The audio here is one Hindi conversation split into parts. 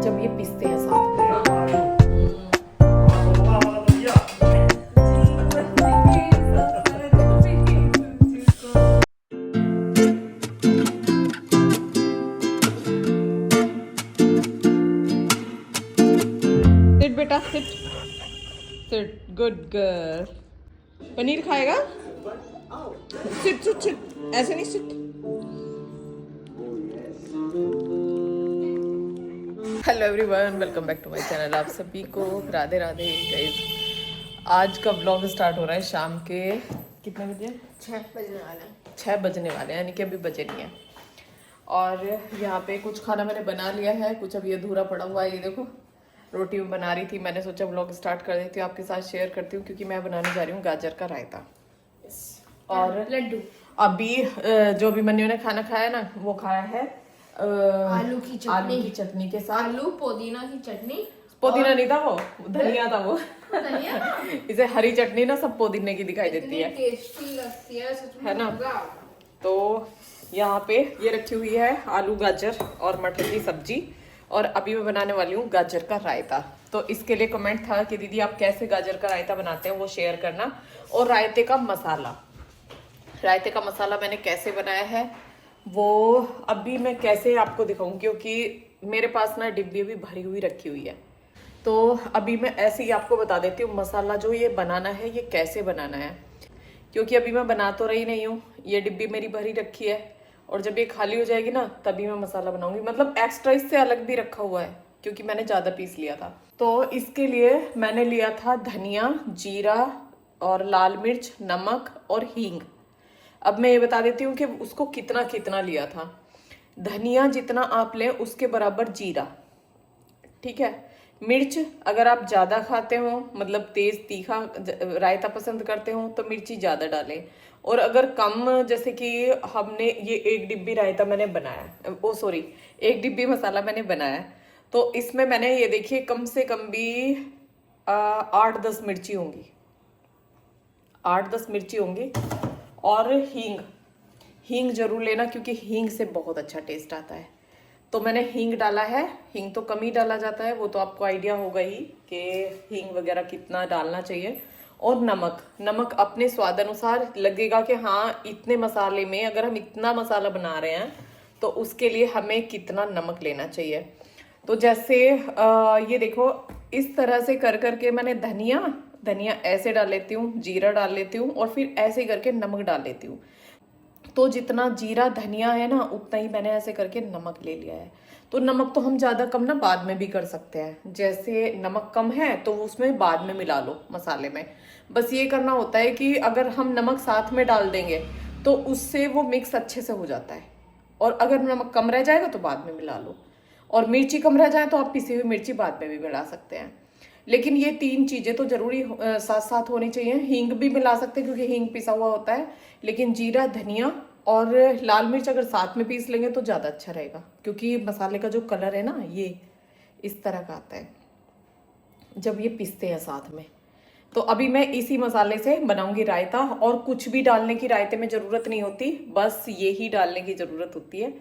जब ये पिसते हैं साथ में। सिट बेटा सिट सिट, गुड गर्ल। पनीर खाएगा? सिट सिट सिट, ऐसे नहीं sit. Hello everyone, welcome back to my channel. आप सभी को राधे राधे गाइस। आज का व्लॉग स्टार्ट हो रहा है शाम के कितने बजे? 6 बजने वाला है। 6 बजने वाले हैं, यानी कि अभी बजे नहीं है। और यहाँ पे कुछ खाना मैंने बना लिया है, कुछ अभी अधूरा पड़ा हुआ है। ये देखो रोटी में बना रही थी, मैंने सोचा व्लॉग स्टार्ट कर देती हूँ, आपके साथ शेयर करती हूँ, क्योंकि मैं बनाने जा रही हूँ गाजर का रायता और लड्डू। अभी जो भी मन्नू ने खाना खाया ना, वो खाया है आलू की चटनी के साथ। आलू पुदीना की चटनी। पुदीना नहीं था, वो धनिया था वो। धनिया इसे हरी चटनी ना सब पुदीने की दिखाई देती है, टेस्टी लगती है सच में, है ना? मजा। तो यहाँ पे ये रखी हुई है आलू गाजर और मटर की सब्जी, और अभी मैं बनाने वाली हूँ गाजर का रायता। तो इसके लिए कमेंट था कि दीदी आप कैसे गाजर का रायता बनाते हैं, वो शेयर करना। और रायते का मसाला मैंने कैसे बनाया है वो अभी मैं कैसे आपको दिखाऊं, क्योंकि मेरे पास ना डिब्बी भी भरी हुई रखी हुई है। तो अभी मैं ऐसे ही आपको बता देती हूँ मसाला जो ये बनाना है ये कैसे बनाना है, क्योंकि अभी मैं बना तो रही नहीं हूँ। ये डिब्बी मेरी भरी रखी है, और जब ये खाली हो जाएगी ना तभी मैं मसाला बनाऊंगी। मतलब एक्स्ट्रा इससे अलग भी रखा हुआ है, क्योंकि मैंने ज़्यादा पीस लिया था। तो इसके लिए मैंने लिया था धनिया, जीरा और लाल मिर्च, नमक और हींग। अब मैं ये बता देती हूँ कि उसको कितना कितना लिया था। धनिया जितना आप लें उसके बराबर जीरा, ठीक है। मिर्च अगर आप ज़्यादा खाते हो, मतलब तेज तीखा रायता पसंद करते हो, तो मिर्ची ज़्यादा डालें। और अगर कम, जैसे कि हमने ये 1 डिब्बी रायता मैंने बनाया, ओ सॉरी 1 डिब्बी मसाला मैंने बनाया, तो इसमें मैंने ये देखिए कम से कम भी 8-10 मिर्ची होंगी, 8-10 मिर्ची होंगी। और हींग जरूर लेना, क्योंकि हींग से बहुत अच्छा टेस्ट आता है। तो मैंने हींग डाला है। हींग तो कम ही डाला जाता है, वो तो आपको आइडिया होगा ही कि हींग वगैरह कितना डालना चाहिए। और नमक अपने स्वाद अनुसार लगेगा कि हाँ इतने मसाले में अगर हम इतना मसाला बना रहे हैं तो उसके लिए हमें कितना नमक लेना चाहिए। तो जैसे ये देखो इस तरह से कर करके मैंने धनिया ऐसे डाल लेती हूँ, जीरा डाल लेती हूँ, और फिर ऐसे करके नमक डाल लेती हूँ। तो जितना जीरा धनिया है ना उतना ही मैंने ऐसे करके नमक ले लिया है। तो नमक तो हम ज़्यादा कम ना बाद में भी कर सकते हैं, जैसे नमक कम है तो उसमें बाद में मिला लो मसाले में। बस ये करना होता है कि अगर हम नमक साथ में डाल देंगे तो उससे वो मिक्स अच्छे से हो जाता है, और अगर नमक कम रह जाएगा तो बाद में मिला लो। और मिर्ची कम रह जाए तो आप पिसी हुई मिर्ची बाद में भी मिला सकते हैं। लेकिन ये 3 चीज़ें तो जरूरी साथ साथ होनी चाहिए। हींग भी मिला सकते हैं क्योंकि हींग पिसा हुआ होता है, लेकिन जीरा, धनिया और लाल मिर्च अगर साथ में पीस लेंगे तो ज़्यादा अच्छा रहेगा, क्योंकि मसाले का जो कलर है ना ये इस तरह का आता है जब ये पिसते हैं साथ में। तो अभी मैं इसी मसाले से बनाऊंगी रायता, और कुछ भी डालने की रायते में ज़रूरत नहीं होती, बस ये ही डालने की ज़रूरत होती है।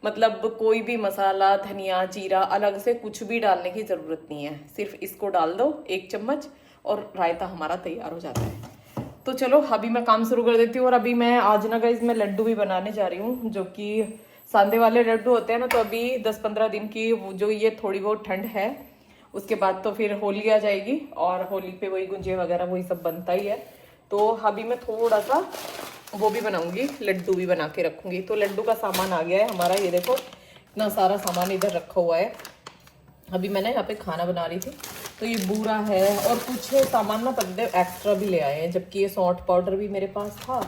मतलब कोई भी मसाला, धनिया, जीरा अलग से कुछ भी डालने की ज़रूरत नहीं है, सिर्फ इसको डाल दो 1 चम्मच और रायता हमारा तैयार हो जाता है। तो चलो अभी मैं काम शुरू कर देती हूँ। और अभी मैं आज ना गाइस मैं लड्डू भी बनाने जा रही हूँ, जो कि सांदे वाले लड्डू होते हैं ना। तो अभी 10-15 दिन की जो ये थोड़ी बहुत ठंड है, उसके बाद तो फिर होली आ जाएगी, और होली पे वही गुंजिया वगैरह वही सब बनता ही है। तो अभी मैं थोड़ा सा वो भी बनाऊंगी, लड्डू भी बना के रखूंगी। तो लड्डू का सामान आ गया है हमारा, ये देखो इतना सारा सामान इधर रखा हुआ है। अभी मैंने यहाँ पे खाना बना रही थी, तो ये बूरा है, और कुछ सामान ना पत्ते एक्स्ट्रा भी ले आए हैं, जबकि ये सौंठ पाउडर भी मेरे पास था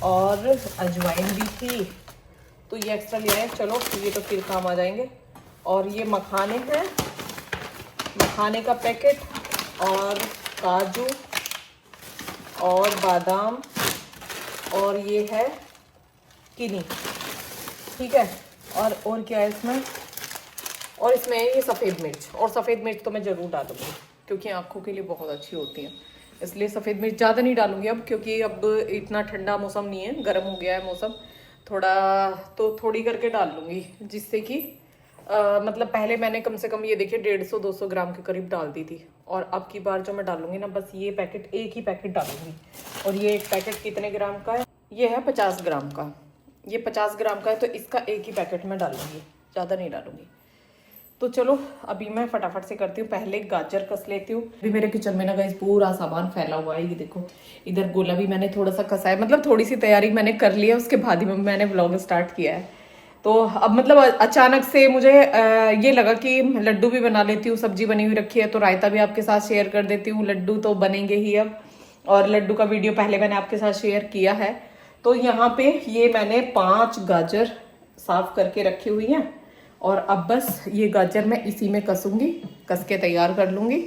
और अजवाइन भी थी, तो ये एक्स्ट्रा ले आए। चलो ये तो फिर काम आ जाएंगे। और ये मखाने हैं, मखाने का पैकेट, और काजू और बादाम, और ये है किनी, ठीक है। और क्या है इसमें, और इसमें ये सफ़ेद मिर्च, और सफ़ेद मिर्च तो मैं ज़रूर डालूंगी क्योंकि आँखों के लिए बहुत अच्छी होती है, इसलिए सफ़ेद मिर्च ज़्यादा नहीं डालूंगी अब, क्योंकि अब इतना ठंडा मौसम नहीं है, गर्म हो गया है मौसम थोड़ा, तो थोड़ी करके डाल लूँगी, जिससे कि मतलब पहले मैंने कम से कम ये देखिए 150-200 ग्राम के करीब डाल दी थी, और अब की बार जो मैं डालूंगी ना, बस ये पैकेट, एक ही पैकेट डालूंगी। और ये एक पैकेट कितने ग्राम का है? ये है 50 ग्राम का। ये 50 ग्राम का है, तो इसका एक ही पैकेट मैं डालूंगी, ज़्यादा नहीं डालूंगी। तो चलो अभी मैं फटाफट से करती हूँ, पहले गाजर कस लेती हूँ। अभी मेरे किचन में ना गाइस पूरा सामान फैला हुआ है, ये देखो। इधर गोला भी मैंने थोड़ा सा कसा है, मतलब थोड़ी सी तैयारी मैंने कर ली है, उसके बाद ही मैंने व्लॉग स्टार्ट किया है। तो अब मतलब अचानक से मुझे ये लगा कि लड्डू भी बना लेती हूँ, सब्जी बनी हुई रखी है तो रायता भी आपके साथ शेयर कर देती हूँ। लड्डू तो बनेंगे ही अब, और लड्डू का वीडियो पहले मैंने आपके साथ शेयर किया है। तो यहाँ पे ये मैंने 5 गाजर साफ करके रखी हुई हैं, और अब बस ये गाजर मैं इसी में कसूंगी, कस के तैयार कर लूँगी।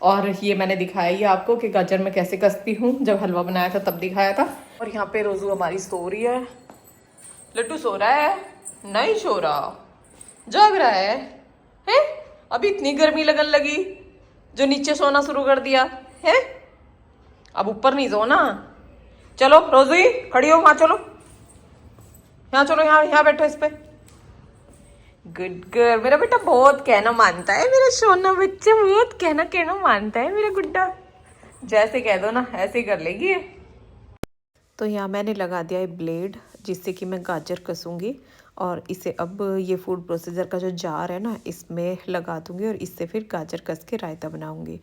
और ये मैंने दिखाया ही आपको कि गाजर मैं कैसे कसती हूँ, जब हलवा बनाया था तब दिखाया था। और यहाँ पे रोजू हमारी सो रही है। लड्डू सो रहा है? नहीं सो रहा, जाग रहा है। हैं? अभी इतनी गर्मी लगन लगी जो नीचे सोना शुरू कर दिया है। अब ऊपर नहीं सो ना। चलो रोजी खड़ी हो, वहां चलो, यहाँ चलो, यहाँ बैठो इस पे। गुड गर्ल, मेरा बेटा बहुत कहना मानता है, मेरा सोना बच्चा बहुत कहना मानता है मेरा गुड्डा। जैसे कह दो ना ऐसे ही कर लेगी। तो यहाँ मैंने लगा दिया है ब्लेड, जिससे कि मैं गाजर कसूँगी, और इसे अब ये फूड प्रोसेसर का जो जार है ना, इसमें लगा दूँगी, और इससे फिर गाजर कस के रायता बनाऊँगी।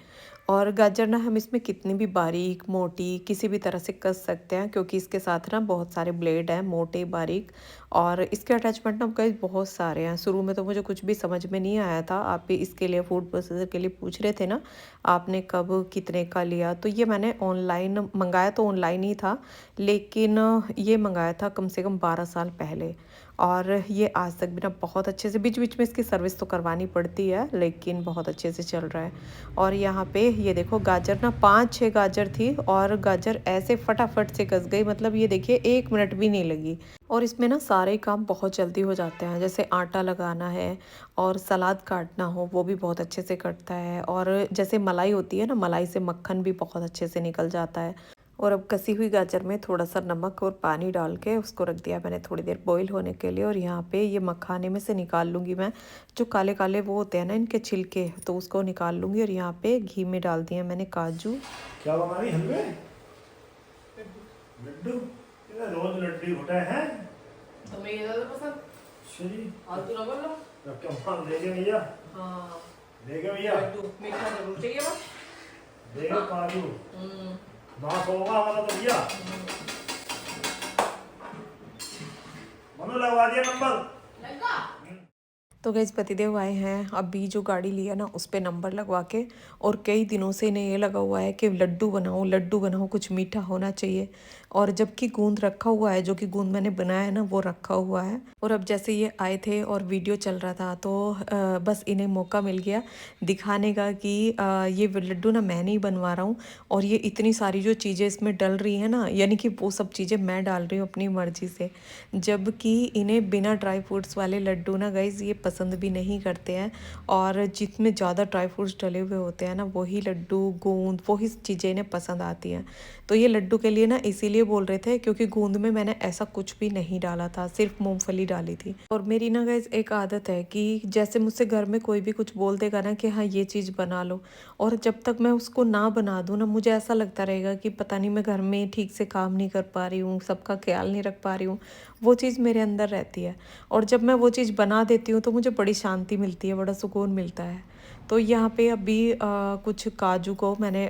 और गाजर ना हम इसमें कितनी भी बारीक मोटी किसी भी तरह से कस सकते हैं, क्योंकि इसके साथ ना बहुत सारे ब्लेड हैं, मोटे बारीक, और इसके अटैचमेंट ना गाइस बहुत सारे हैं। शुरू में तो मुझे कुछ भी समझ में नहीं आया था। आप भी इसके लिए फूड प्रोसेसर के लिए पूछ रहे थे ना, आपने कब कितने का लिया? तो ये मैंने ऑनलाइन मंगाया, तो ऑनलाइन ही था, लेकिन ये मंगाया था कम से कम 12 साल पहले, और ये आज तक भी ना बहुत अच्छे से, बीच बीच में इसकी सर्विस तो करवानी पड़ती है, लेकिन बहुत अच्छे से चल रहा है। और यहाँ पे ये देखो गाजर ना 5-6 गाजर थी, और गाजर ऐसे फटाफट से कस गई, मतलब ये देखिए 1 मिनट भी नहीं लगी। और इसमें ना सारे काम बहुत जल्दी हो जाते हैं, जैसे आटा लगाना है और सलाद काटना हो वो भी बहुत अच्छे से कटता है, और जैसे मलाई होती है ना, मलाई से मक्खन भी बहुत अच्छे से निकल जाता है। और अब कसी हुई गाजर में थोड़ा सा नमक और पानी डाल के उसको रख दिया मैंने थोड़ी देर बॉईल होने के लिए। और यहाँ पे ये मखाने में से निकाल लूँगी मैं, जो काले काले वो होते हैं ना इनके छिलके, तो उसको निकाल लूँगी। और यहाँ पे घी में डाल दिया मैंने काजू। क्या बना रही हलवे? लड्डू? ये रोज लड्डू होता है। तुम्हें ये ज़्यादा पसंद? श्री फालतू ना बोलो। अब क्या मान लेंगे भैया? हाँ, लेंगे भैया? लड्डू मीठा जरूर चाहिए बस। लेंगे काजू। माफ होगा हमारा तो भैया। मनु लगवा दिया नंबर। लगा तो गैस पतिदेव आए हैं, अभी जो गाड़ी लिया ना उस पर नंबर लगवा के, और कई दिनों से इन्हें ये लगा हुआ है कि लड्डू बनाओ, कुछ मीठा होना चाहिए। और जबकि गूंद रखा हुआ है, जो कि गूंद मैंने बनाया है ना वो रखा हुआ है। और अब जैसे ये आए थे और वीडियो चल रहा था, तो बस इन्हें मौका मिल गया दिखाने का कि ये लड्डू ना मैं नहीं बनवा रहा हूँ, और ये इतनी सारी जो चीज़ें इसमें डल रही हैं ना, यानी कि वो सब चीज़ें मैं डाल रही हूँ अपनी मर्जी से। जबकि इन्हें बिना ड्राई फ्रूट्स वाले लड्डू ना गाइज ये पसंद भी नहीं करते हैं, और जितने ज़्यादा ड्राई फ्रूट्स डले हुए होते हैं ना वही लड्डू गूंद वही चीज़ें इन्हें पसंद आती हैं। तो ये लड्डू के लिए ना इसीलिए बोल रहे थे क्योंकि गूंद में मैंने ऐसा कुछ भी नहीं डाला था, सिर्फ मूंगफली डाली थी। और मेरी ना गाइज एक आदत है कि जैसे मुझसे घर में कोई भी कुछ बोल देगा ना कि हाँ ये चीज़ बना लो, और जब तक मैं उसको ना बना दूँ ना मुझे ऐसा लगता रहेगा कि पता नहीं मैं घर में ठीक से काम नहीं कर पा रही हूँ, सबका ख्याल नहीं रख पा रही हूँ, वो चीज़ मेरे अंदर रहती है। और जब मैं वो चीज़ बना देती हूँ तो मुझे बड़ी शांति मिलती है, बड़ा सुकून मिलता है। तो यहाँ पे अभी कुछ काजू को मैंने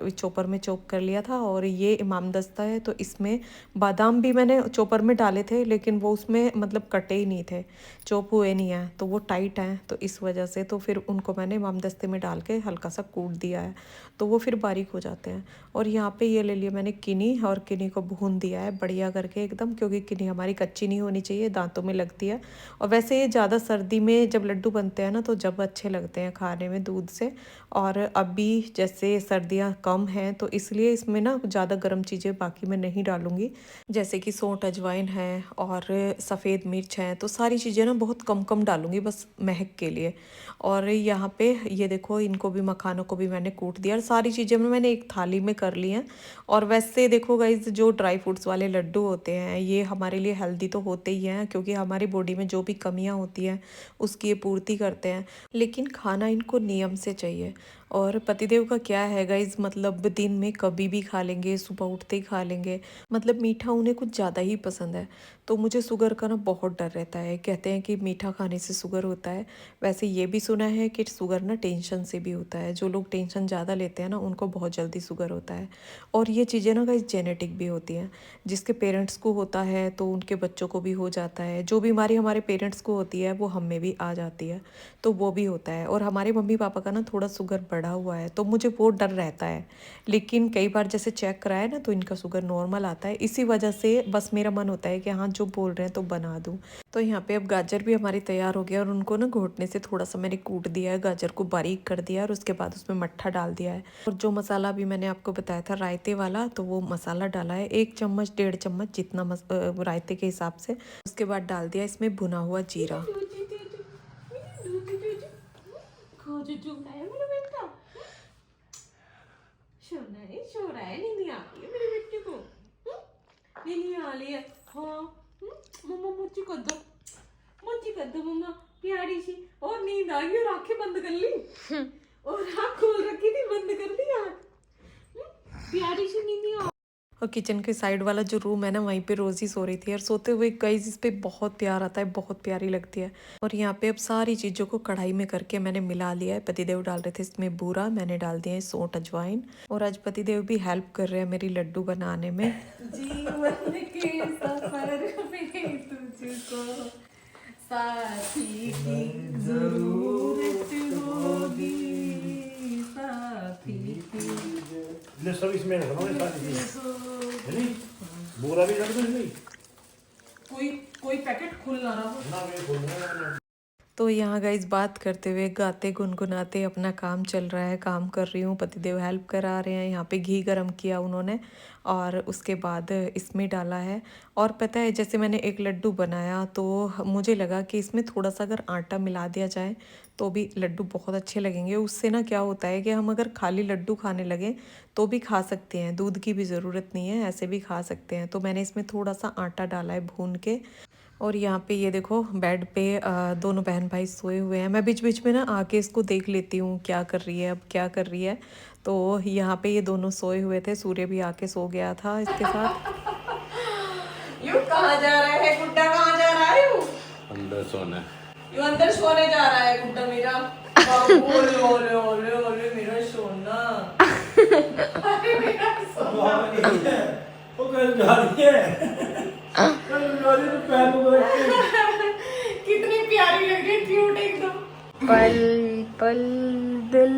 चॉपर में चॉप कर लिया था, और ये इमाम दस्ता है तो इसमें बादाम भी मैंने चॉपर में डाले थे, लेकिन वो उसमें मतलब कटे ही नहीं थे, चॉप हुए नहीं हैं, तो वो टाइट हैं, तो इस वजह से तो फिर उनको मैंने इमाम दस्ते में डाल के हल्का सा कूट दिया है, तो वो फिर बारीक हो जाते हैं। और यहाँ पे ये ले लिया मैंने किनी, और किनी को भून दिया है बढ़िया करके एकदम, क्योंकि किनी हमारी कच्ची नहीं होनी चाहिए, दांतों में लगती है। और वैसे ये ज़्यादा सर्दी में जब लड्डू बनते हैं ना तो जब अच्छे लगते हैं खाने में दूध से। और अभी जैसे सर्दियाँ कम हैं तो इसलिए इसमें ना ज़्यादा गर्म चीज़ें बाकी मैं नहीं डालूँगी, जैसे कि सौंठ अजवाइन है और सफ़ेद मिर्च है, तो सारी चीज़ें ना बहुत कम कम डालूँगी बस महक के लिए। और यहाँ पे ये देखो, इनको भी, मखानों को भी मैंने कूट दिया और सारी चीज़ें मैंने एक थाली में कर ली हैं। और वैसे देखो गाइस, जो ड्राई फ्रूट्स वाले लड्डू होते हैं ये हमारे लिए हेल्दी तो होते ही हैं, क्योंकि हमारी बॉडी में जो भी कमियां होती हैं उसकी ये पूर्ति करते हैं, लेकिन खाना इनको नियम से चाहिए। और पतिदेव का क्या है गाइस, मतलब दिन में कभी भी खा लेंगे, सुबह उठते ही खा लेंगे, मतलब मीठा उन्हें कुछ ज़्यादा ही पसंद है। तो मुझे शुगर का ना बहुत डर रहता है, कहते हैं कि मीठा खाने से शुगर होता है। वैसे ये भी सुना है कि शुगर ना टेंशन से भी होता है, जो लोग टेंशन ज़्यादा लेते हैं ना उनको बहुत जल्दी शुगर होता है। और ये चीज़ें ना गाइस जेनेटिक भी होती हैं, जिसके पेरेंट्स को होता है तो उनके बच्चों को भी हो जाता है। जो बीमारी हमारे पेरेंट्स को होती है वो हम में भी आ जाती है, तो वो भी होता है। और हमारे मम्मी पापा का ना थोड़ा शुगर बढ़ा हुआ है, तो मुझे वो डर रहता है। लेकिन कई बार जैसे चेक कराया ना तो इनका शुगर नॉर्मल आता है, इसी वजह से बस मेरा मन होता है कि हाँ जो बोल रहे हैं तो बना दूँ। तो यहाँ पे अब गाजर भी हमारी तैयार हो गया और उनको ना घोटने से थोड़ा सा मैंने कूट दिया है, गाजर को बारीक कर दिया और उसके बाद उसमें मट्ठा डाल दिया है। और जो मसाला अभी मैंने आपको बताया था रायते वाला, तो वो मसाला डाला है 1 चम्मच 1.5 चम्मच जितना रायते के हिसाब से। उसके बाद डाल दिया इसमें भुना हुआ जीरा। मम्मा प्यारी सी, और नींद आ गई और आंखें बंद कर ली और आँख खोल रखी थी, बंद कर दी आँख। प्यारी सी नींद आ। और किचन के साइड वाला जो रूम है ना, वहीं पे रोज़ी सो रही थी और सोते हुए गाइस इस पे बहुत प्यार आता है, बहुत प्यारी लगती है। और यहाँ पे अब सारी चीज़ों को कढ़ाई में करके मैंने मिला लिया है। पतिदेव डाल रहे थे इसमें बूरा, मैंने डाल दिया है सौंठ अजवाइन। और आज पतिदेव भी हेल्प कर रहे हैं मेरी लड्डू बनाने में। जीवन के सफर में तुझको साथी की जरूरत होगी, साथी की। ले सब इसमें रखना है सारी चीज़, नहीं बोरा भी रख दो इसमें। कोई पैकेट खुल ना रहा हो ना मैं खोलूंगा। तो यहाँ गाइस बात करते हुए गाते गुनगुनाते अपना काम चल रहा है, काम कर रही हूँ, पतिदेव हेल्प करा रहे हैं। यहाँ पे घी गरम किया उन्होंने और उसके बाद इसमें डाला है। और पता है जैसे मैंने एक लड्डू बनाया तो मुझे लगा कि इसमें थोड़ा सा अगर आटा मिला दिया जाए तो भी लड्डू बहुत अच्छे लगेंगे। उससे ना क्या होता है कि हम अगर खाली लड्डू खाने लगे तो भी खा सकते हैं, दूध की भी ज़रूरत नहीं है, ऐसे भी खा सकते हैं। तो मैंने इसमें थोड़ा सा आटा डाला है भून के। और यहाँ पे ये देखो बेड पे दोनों बहन भाई सोए हुए हैं। मैं बीच बीच में ना आके इसको देख लेती हूँ क्या कर रही है, अब क्या कर रही है। तो यहाँ पे ये दोनों सोए हुए थे, सूर्य भी आके सो गया था इसके साथ। यू कहाँ जा रहा है गुड्डा, कहाँ जा रहा है यू? अंदर सोना। यू अंदर सोने जा रहा है गुड्डा मेरा। ओले ओले ओले ओले मेरा सोना। अरे मेरा सोना। वो कल जा रही है, कल जा रही है तो पैर को रख के। कितनी प्यारी लग रही है, क्यूट एकदम। पल पल दिल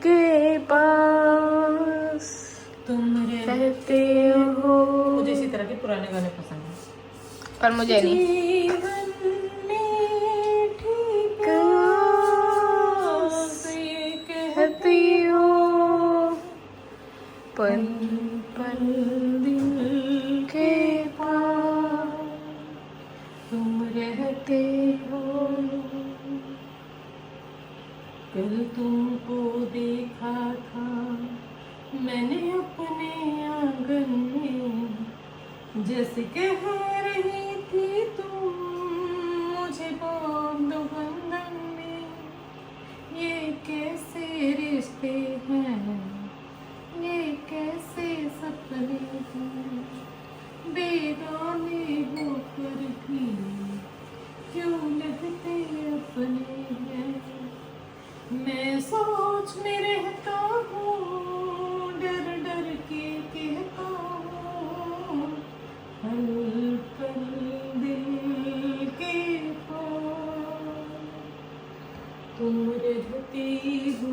के पास तुम रहते हो। मुझे इसी तरह के पुराने गाने पसंद हैं। पर मुझे नहीं। जीवन में ठीक से कहती हो पल पल दिल के पास तुम रहते हो। कल तुमको देखा था मैंने अपने आंगन में, जैसे कह रही थी तुम मुझे बांध दो बंधन में। ये कैसे रिश्ते हैं, ये कैसे सपने हैं, बेगाने होकर भी क्यों लगते अपने हैं। मैं सोच में रहता हूँ, डर डर के कहता हूँ, पल पल दिल के पास तुम रहती हो।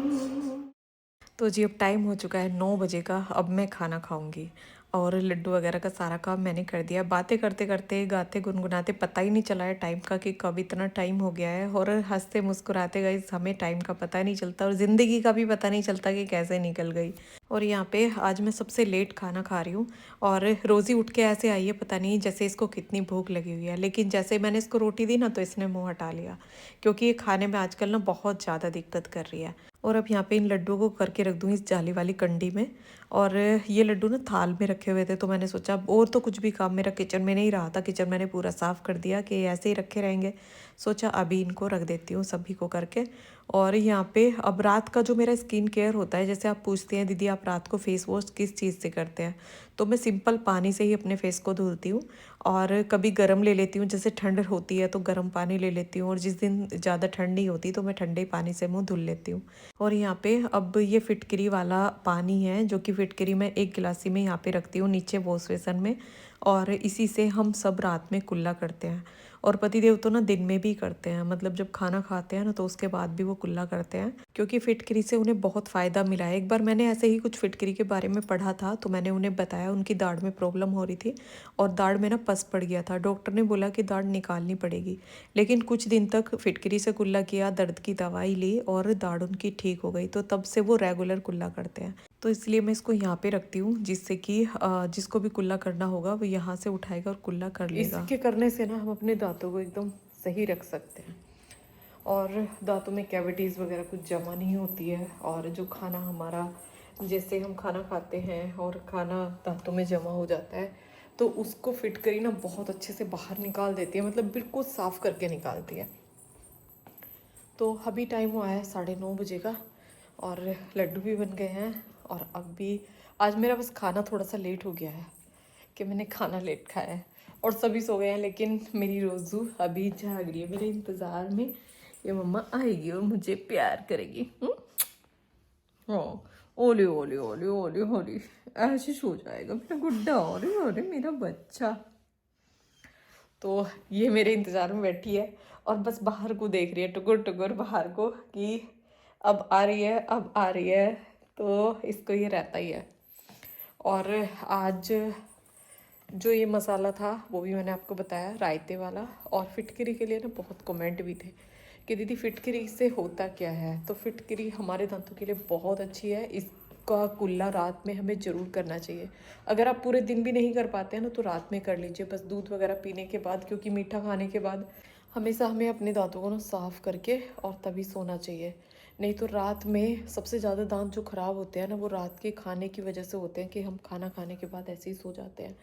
तो जी अब टाइम हो चुका है 9 बजे का, अब मैं खाना खाऊंगी। और लड्डू वगैरह का सारा काम मैंने कर दिया। बातें करते करते गाते गुनगुनाते पता ही नहीं चला है टाइम का कि कब इतना टाइम हो गया है। और हंसते मुस्कुराते गई, हमें टाइम का पता नहीं चलता और ज़िंदगी का भी पता नहीं चलता कि कैसे निकल गई। और यहाँ पे आज मैं सबसे लेट खाना खा रही हूँ और रोज़ी उठ के ऐसे आई है, पता नहीं जैसे इसको कितनी भूख लगी हुई है। लेकिन जैसे मैंने इसको रोटी दी ना तो इसने मुँह हटा लिया, क्योंकि ये खाने में आजकल ना बहुत ज़्यादा दिक्कत कर रही है। और अब यहाँ पे इन लड्डुओं को करके रख दूँ इस जाली वाली कंडी में। और ये लड्डू ना थाल में रखे हुए थे, तो मैंने सोचा और तो कुछ भी काम मेरा किचन में नहीं रहा था, किचन मैंने पूरा साफ़ कर दिया कि ऐसे ही रखे रहेंगे। सोचा अभी इनको रख देती हूँ सभी को करके। और यहाँ पे अब रात का जो मेरा स्किन केयर होता है, जैसे आप पूछते हैं दीदी आप रात को फेस वॉश किस चीज़ से करते हैं, तो मैं सिंपल पानी से ही अपने फेस को धुलती हूँ। और कभी गर्म ले लेती हूँ, जैसे ठंड होती है तो गर्म पानी ले लेती हूँ, और जिस दिन ज़्यादा ठंड नहीं होती तो मैं ठंडे पानी से मुँह धुल लेती हूँ। और यहाँ पे अब ये फिटकरी वाला पानी है, जो कि फिटकरी मैं एक गिलासी में यहाँ पे रखती हूँ नीचे वॉश बेसन में, और इसी से हम सब रात में कुल्ला करते हैं। और पतिदेव तो ना दिन में भी करते हैं, मतलब जब खाना खाते हैं ना तो उसके बाद भी वो कुल्ला करते हैं, क्योंकि फिटकरी से उन्हें बहुत फ़ायदा मिला है। एक बार मैंने ऐसे ही कुछ फिटकरी के बारे में पढ़ा था, तो मैंने उन्हें बताया, उनकी दाढ़ में प्रॉब्लम हो रही थी और दाढ़ में ना पस पड़ गया था। डॉक्टर ने बोला कि दाढ़ निकालनी पड़ेगी, लेकिन कुछ दिन तक फिटकरी से कुल्ला किया, दर्द की दवाई ली और दाढ़ उनकी ठीक हो गई। तो तब से वो रेगुलर कुल्ला करते हैं। तो इसलिए मैं इसको यहाँ पे रखती हूँ, जिससे कि जिसको भी कुल्ला करना होगा वो यहाँ से उठाएगा और कुल्ला कर लेगा। इसके करने से ना हम अपने दांतों को एकदम सही रख सकते हैं और दांतों में कैविटीज़ वगैरह कुछ जमा नहीं होती है। और जो खाना हमारा, जैसे हम खाना खाते हैं और खाना दांतों में जमा हो जाता है, तो उसको फिटकरी ना बहुत अच्छे से बाहर निकाल देती है, मतलब बिल्कुल साफ़ करके निकालती है। तो अभी टाइम हुआ है 9:30 बजे का और लड्डू भी बन गए हैं। और अब भी आज मेरा बस खाना थोड़ा सा लेट हो गया है कि मैंने खाना लेट खाया है और सभी सो गए हैं, लेकिन मेरी रोज़ू अभी जाग रही है मेरे इंतज़ार में, ये मम्मा आएगी और मुझे प्यार करेगी। हाँ, ओले ओले ओले ओले ओले, ऐसे सो जाएगा मेरा गुड्डा। अरे अरे मेरा बच्चा। तो ये मेरे इंतज़ार में बैठी है और बस बाहर को देख रही है, टुकुर टुकुर बाहर को, कि अब आ रही है अब आ रही है। तो इसको ये रहता ही है। और आज जो ये मसाला था वो भी मैंने आपको बताया, रायते वाला। और फिटकरी के लिए ना बहुत कमेंट भी थे कि दीदी फिटकरी से होता क्या है। तो फिटकरी हमारे दांतों के लिए बहुत अच्छी है, इसका कुल्ला रात में हमें ज़रूर करना चाहिए। अगर आप पूरे दिन भी नहीं कर पाते हैं ना तो रात में कर लीजिए, बस दूध वगैरह पीने के बाद, क्योंकि मीठा खाने के बाद हमेशा हमें अपने दांतों को ना साफ़ करके और तभी सोना चाहिए। नहीं तो रात में सबसे ज़्यादा दांत जो ख़राब होते हैं ना वो रात के खाने की वजह से होते हैं, कि हम खाना खाने के बाद ऐसे ही सो जाते हैं,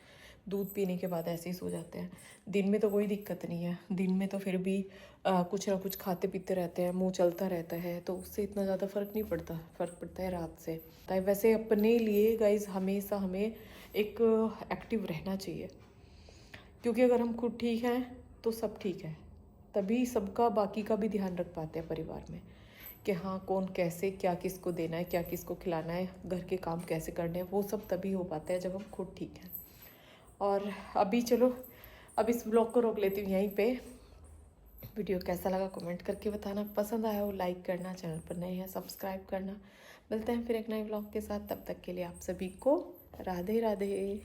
दूध पीने के बाद ऐसे ही सो जाते हैं। दिन में तो कोई दिक्कत नहीं है, दिन में तो फिर भी कुछ ना कुछ खाते पीते रहते हैं, मुंह चलता रहता है, तो उससे इतना ज़्यादा फ़र्क नहीं पड़ता। फ़र्क पड़ता है रात से। वैसे अपने लिए गाइज हमेशा हमें एक एक्टिव रहना चाहिए, क्योंकि अगर हम खुद ठीक हैं तो सब ठीक है, तभी सबका बाकी का भी ध्यान रख पाते हैं परिवार में, कि हाँ कौन कैसे क्या किसको देना है, क्या किसको खिलाना है, घर के काम कैसे करने हैं, वो सब तभी हो पाता है जब हम खुद ठीक हैं। और अभी चलो अब इस ब्लॉग को रोक लेती हूँ यहीं पे। वीडियो कैसा लगा कमेंट करके बताना, पसंद आया हो लाइक करना, चैनल पर नए हैं सब्सक्राइब करना। मिलते हैं फिर एक नए ब्लॉग के साथ, तब तक के लिए आप सभी को राधे राधे।